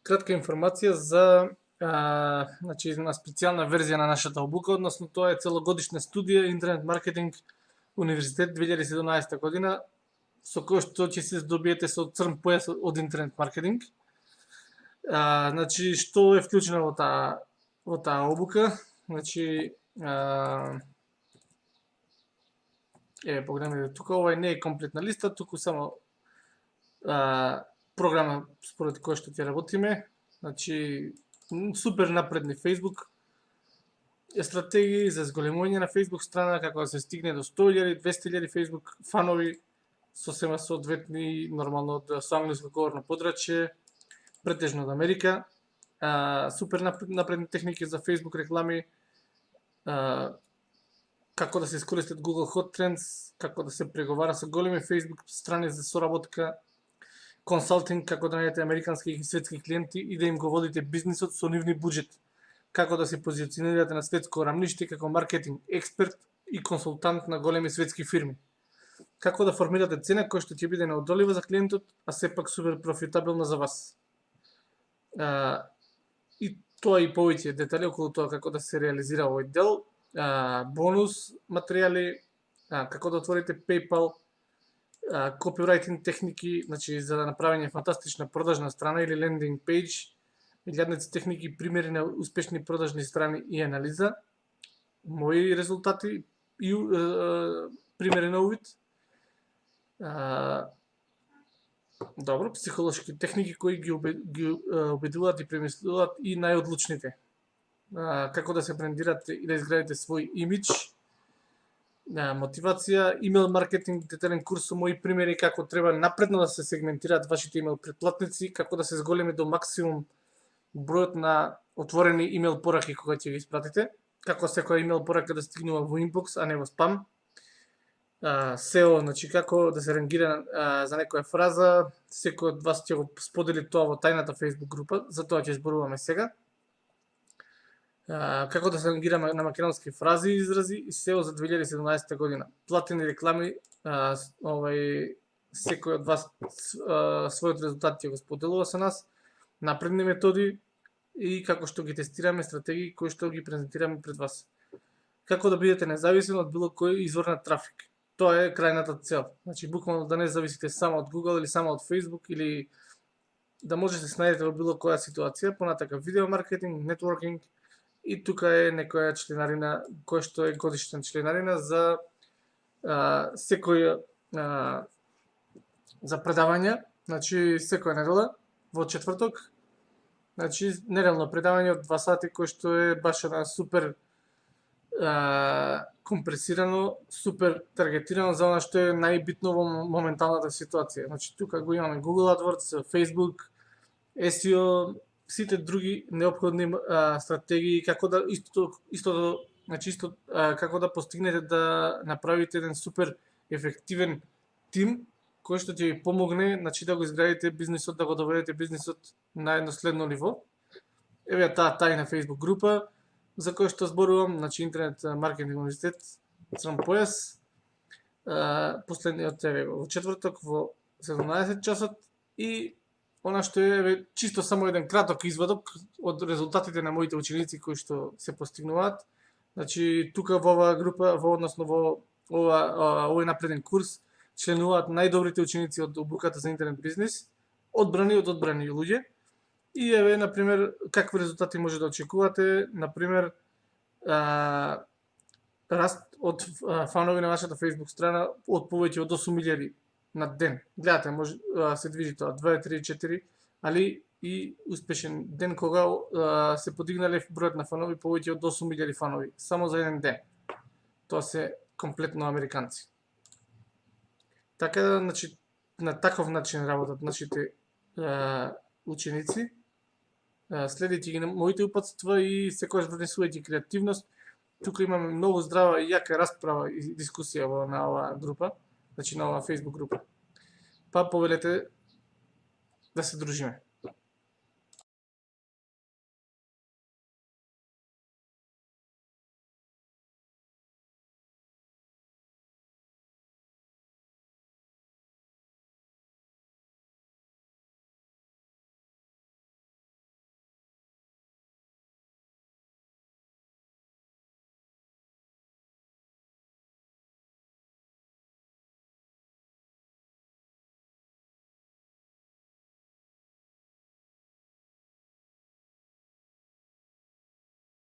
кратка информација за значи една специјална верзија на нашата обука, односно тоа е целогодишна студија интернет маркетинг Универзитет 2017 година, со кој што ќе се здобиете со црн појас од интернет маркетинг. Значи што е вклучено во таа обука? Значи погледнете тука, ова не е комплетна листа, туку само програма според која што ќе работиме. Значи супер напредни Facebook стратегии за зголемување на Facebook страна, како да се стигне до 100.000, 200.000 Facebook фанови, сосема соодветни, нормално со англиско говорно подрачје, претежно од Америка. Супер напредни техники за Facebook реклами, како да се искористат Google Hot Trends, како да се преговара со големи Facebook страни за соработка, консалтинг, како да најдете американски и светски клиенти и да им го водите бизнисот со нивни буџет, како да се позиционирате на светско рамниште како маркетинг експерт и консултант на големи светски фирми, како да формирате цена која што ќе биде неодолива за клиентот, а сепак супер профитабилна за вас. И тоа и повеќе детали околу тоа како да се реализира овој дел, бонус материјали, како да отворите PayPal, копирайтинг техники, значи за направење фантастична продажна страна или лендинг пејдж, илјадници техники, примери на успешни продажни страни и анализа, мои резултати и примери на увид. Добро, психолошки техники кои ги убедуваат и премислуваат и најодлучните. Како да се брендирате и да изградите свој имидж, мотивација, имейл маркетинг, детален курс со мои примери како треба напредно да се сегментираат вашите имейл претплатници, како да се зголеми до максимум бројот на отворени имейл пораки кога ќе ги испратите, како секоја имейл порака да стигнува во инбокс, а не во спам. SEO, значи како да се рангира за некоја фраза, секој од вас ќе го сподели тоа во тајната Facebook група, за тоа ќе зборуваме сега. Како да се рангираме на македонски фрази и изрази и SEO за 2017 година. Платени реклами, секој од вас својот резултат ќе го споделува со нас, напредни методи и како што ги тестираме стратегии кои што ги презентираме пред вас. Како да бидете независен од било кој извор на трафик. Тоа е крајната цел. Значи буквално да не зависите само од Google или само од Facebook или да можете да се најдете во било која ситуација, понатака видео маркетинг, нетворкинг и тука е некоја членарина која што е годишна членарина за секој за предавања, значи секоја недела во четврток, значи неделно предавање од 2 сати кој што е баш една супер компресирано, супер таргетирано за она што е најбитно во моменталната ситуација. Значи тука го имаме Google AdWords, Facebook, SEO, сите други неопходни стратегии како да како да постигнете да направите еден супер ефективен тим кој што ќе ви помогне, значи да го изградите бизнисот, да го доведете бизнисот на едно следно ниво. Еве таа тајна Facebook група за која што зборувам, значи интернет маркетинг универзитет, црн појас. Последниот е во четврток во 17 часот и она што е чисто само еден краток извадок од резултатите на моите ученици кои што се постигнуваат. Значи тука во оваа група, во овој напреден курс членуваат најдобрите ученици од обуката за интернет бизнис, одбрани од одбрани луѓе. И еве, например, какви резултати може да очекувате, например, раст од фанови на вашата Facebook страна од повеќе од 8.000 на ден. Гледате, може се движи тоа 2, 3, 4, али и успешен ден кога се подигнале бројот на фанови повеќе од 8.000 фанови само за еден ден. Тоа се комплетно американци. Така да, значи, на таков начин работат нашите ученици, следејќи ги моите упатства и секогаш внесувајќи креативност. Тука имаме многу здрава и јака расправа и дискусија на оваа група, значи на оваа Facebook група. Па повелете да се дружиме.